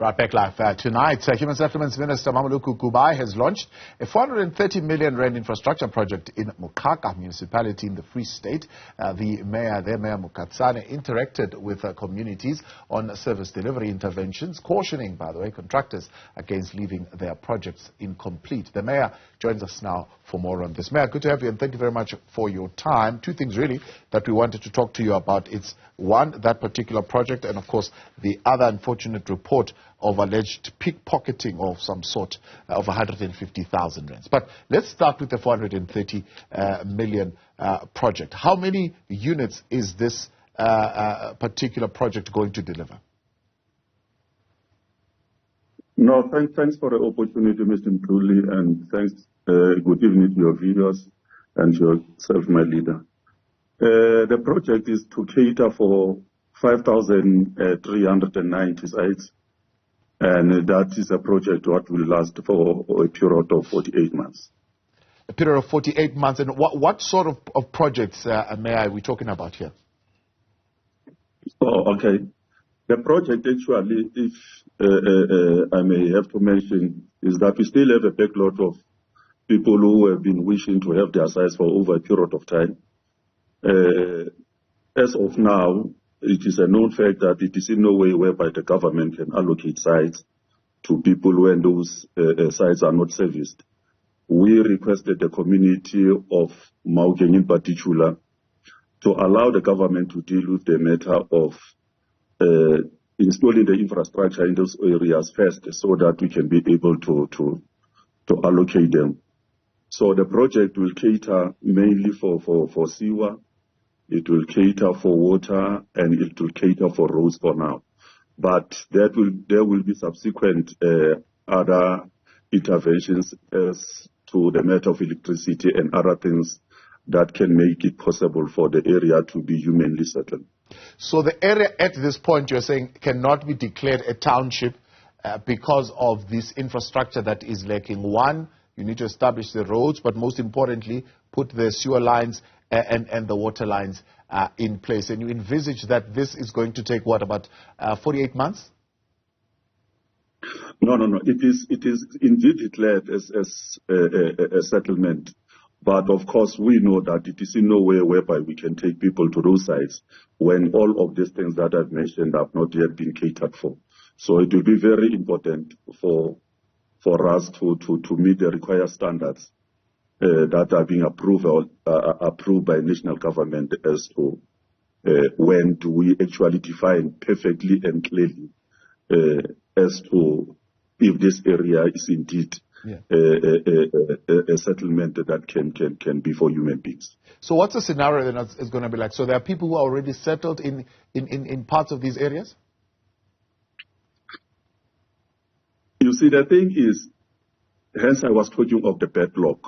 Right back live tonight. Human Settlements Minister Mmamoloko Kubayi has launched a 430 million rand infrastructure project in Moqhaka Municipality in the Free State. The mayor Mayor Mokatsane, interacted with communities on service delivery interventions, cautioning, by the way, contractors against leaving their projects incomplete. The mayor joins us now for more on this. Mayor, good to have you, and thank you very much for your time. Two things really that we wanted to talk to you about. It's one, that particular project, and of course the other unfortunate report of alleged pickpocketing of some sort of 150,000 rands. But let's start with the 430 million project. How many units is this particular project going to deliver? No, thanks for the opportunity, Mr. Mtuli, and thanks. Good evening to your viewers and yourself, my leader. The project is to cater for 5,390 sites, and that is a project that will last for a period of 48 months. A period of 48 months. And what sort of projects, Mayor, are we talking about here? Oh, okay. The project actually, if I may have to mention, is that we still have a backlog of people who have been wishing to have their sites for over a period of time. As of now, it is a known fact that it is in no way whereby the government can allocate sites to people when those sites are not serviced. We requested the community of Moqhaka in particular to allow the government to deal with the matter of installing the infrastructure in those areas first, so that we can be able to allocate them. So the project will cater mainly for sewer, it will cater for water, and it will cater for roads for now. But there will be subsequent other interventions as to the matter of electricity and other things that can make it possible for the area to be humanly settled. So the area at this point, you're saying, cannot be declared a township because of this infrastructure that is lacking. One, you need to establish the roads, but most importantly, put the sewer lines and the water lines in place. And you envisage that this is going to take, what, about 48 months? No. It is indeed declared as a settlement. But of course, we know that it is in no way whereby we can take people to those sites when all of these things that I've mentioned have not yet been catered for. So it will be very important for us to meet the required standards that are being approved by national government as to when do we actually define perfectly and clearly as to if this area is indeed a settlement that can be for human beings. So what's the scenario then is going to be like? So there are people who are already settled in parts of these areas? You see, the thing is, hence I was talking of the backlog.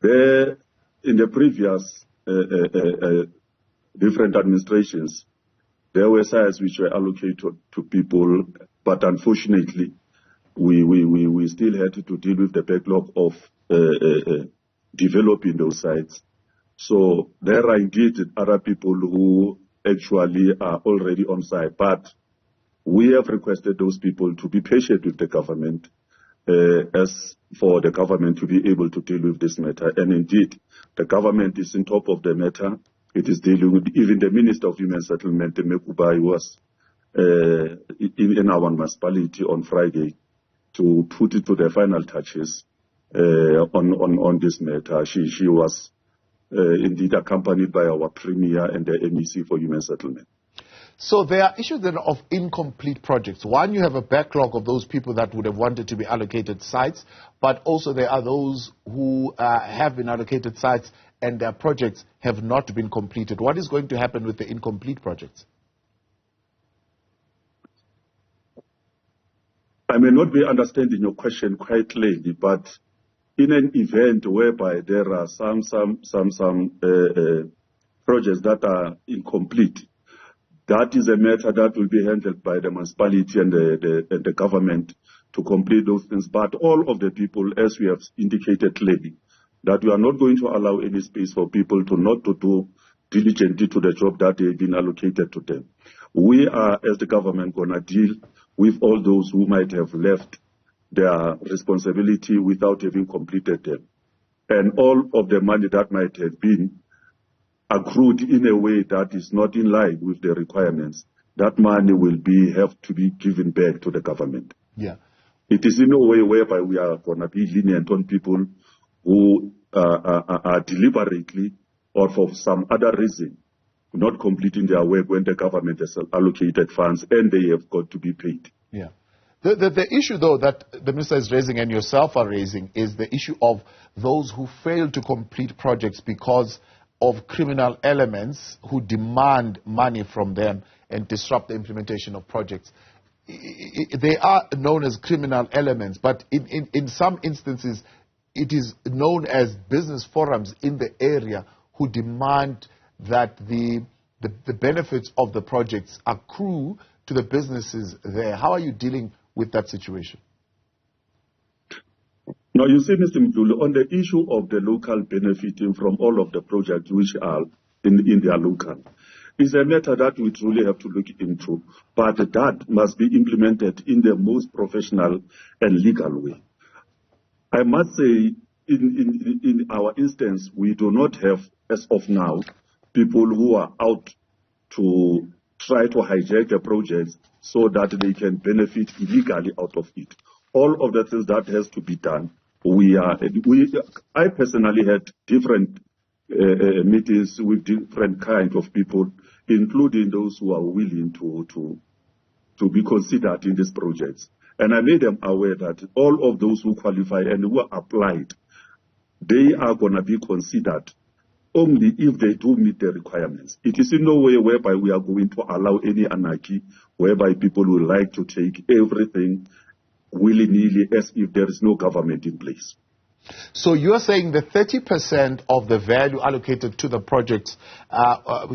There, in the previous different administrations, there were sites which were allocated to people, but unfortunately, we still had to deal with the backlog of developing those sites. So there are indeed other people who actually are already on site, but we have requested those people to be patient with the government as for the government to be able to deal with this matter. And indeed, the government is on top of the matter. It is dealing with, even the Minister of Human Settlement, Mmamoloko Kubayi, was in our municipality on Friday to put it to the final touches on this matter. She was indeed accompanied by our Premier and the MEC for Human Settlement. So there are issues then of incomplete projects. One, you have a backlog of those people that would have wanted to be allocated sites, but also there are those who have been allocated sites and their projects have not been completed. What is going to happen with the incomplete projects? I may not be understanding your question quite clearly, but in an event whereby there are some projects that are incomplete, that is a matter that will be handled by the municipality and the government to complete those things. But all of the people, as we have indicated clearly, that we are not going to allow any space for people to not to do diligently to the job that they've been allocated to them. We are, as the government, going to deal with all those who might have left their responsibility without having completed them. And all of the money that might have been accrued in a way that is not in line with the requirements, that money will have to be given back to the government. Yeah. It is in a way whereby we are going to be lenient on people who are deliberately or for some other reason not completing their work when the government has allocated funds and they have got to be paid. Yeah. The issue, though, that the minister is raising and yourself are raising is the issue of those who fail to complete projects because of criminal elements who demand money from them and disrupt the implementation of projects. They are known as criminal elements, but in some instances, it is known as business forums in the area who demand that the benefits of the projects accrue to the businesses there. How are you dealing with that situation? Now, you see, Mr. Mdulu, on the issue of the local benefiting from all of the projects which are in their local, is a matter that we truly have to look into, but that must be implemented in the most professional and legal way. I must say, in our instance, we do not have, as of now, people who are out to try to hijack the projects so that they can benefit illegally out of it. All of the things that has to be done, I personally had different meetings with different kinds of people, including those who are willing to be considered in these projects. And I made them aware that all of those who qualify and who are applied, they are going to be considered only if they do meet the requirements. It is in no way whereby we are going to allow any anarchy, whereby people will like to take everything willy-nilly as if there is no government in place. So you're saying the 30% of the value allocated to the projects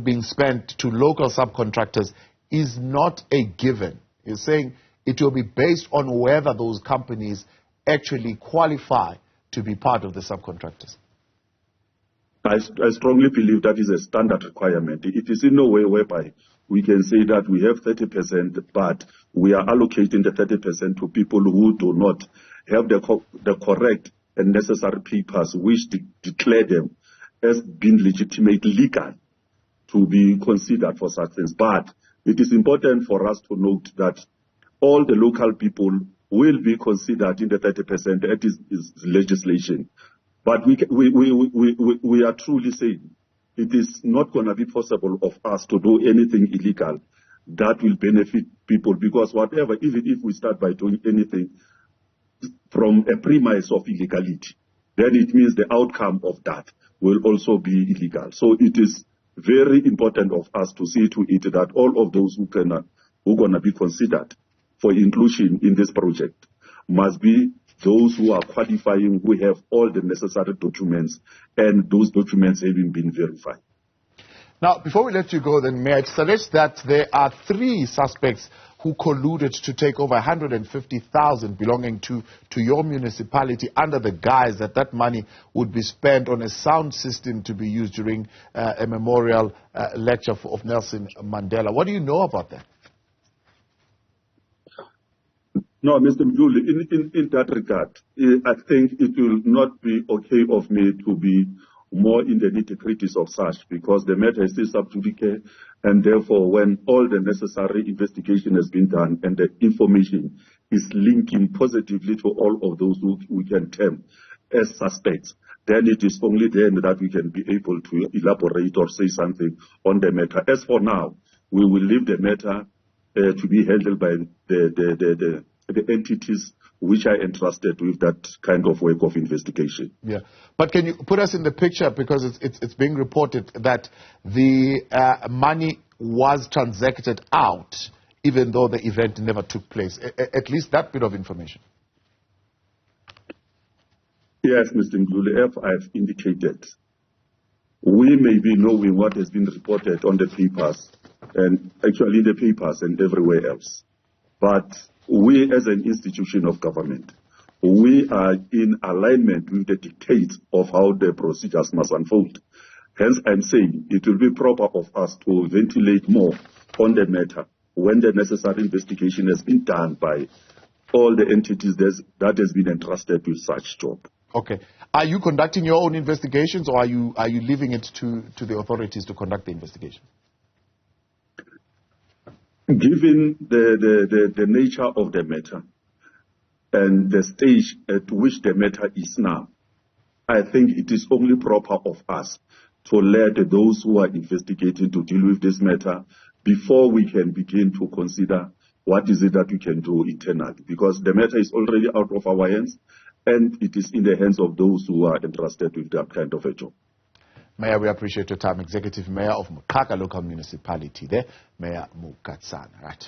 being spent to local subcontractors is not a given. You're saying it will be based on whether those companies actually qualify to be part of the subcontractors. I strongly believe that is a standard requirement. It is in no way whereby we can say that we have 30%, but we are allocating the 30% to people who do not have the correct and necessary papers which declare them as being legitimate legal to be considered for such things. But it is important for us to note that all the local people will be considered in the 30%. That is legislation. But we are truly saying it is not going to be possible of us to do anything illegal that will benefit people, because whatever, even if we start by doing anything from a premise of illegality, then it means the outcome of that will also be illegal. So it is very important of us to see to it that all of those who are going to be considered for inclusion in this project must be those who are qualifying, who have all the necessary documents, and those documents having been verified. Now, before we let you go, then, may I suggest that there are 3 suspects who colluded to take over 150,000 belonging to your municipality under the guise that that money would be spent on a sound system to be used during a memorial lecture of Nelson Mandela. What do you know about that? No, Mr. Mdulu, in that regard, I think it will not be okay of me to be more in the nitty-gritties of such, because the matter is still sub judice, and therefore when all the necessary investigation has been done and the information is linking positively to all of those who we can term as suspects, then it is only then that we can be able to elaborate or say something on the matter. As for now, we will leave the matter to be handled by the entities which are entrusted with that kind of work of investigation. Yeah, but can you put us in the picture, because it's being reported that the money was transacted out even though the event never took place. At least that bit of information. Yes, Mr. Mdulu, as I've indicated, we may be knowing what has been reported on the papers, and actually the papers and everywhere else. But we, as an institution of government, we are in alignment with the dictates of how the procedures must unfold. Hence, I'm saying it will be proper of us to ventilate more on the matter when the necessary investigation has been done by all the entities that has been entrusted with such job. Okay. Are you conducting your own investigations, or are you leaving it to the authorities to conduct the investigation? Given the nature of the matter and the stage at which the matter is now, I think it is only proper of us to let those who are investigating to deal with this matter before we can begin to consider what is it that we can do internally, because the matter is already out of our hands and it is in the hands of those who are entrusted with that kind of a job. Mayor, we appreciate your time. Executive Mayor of Moqhaka Local Municipality there, Mayor Mokatsane. Right.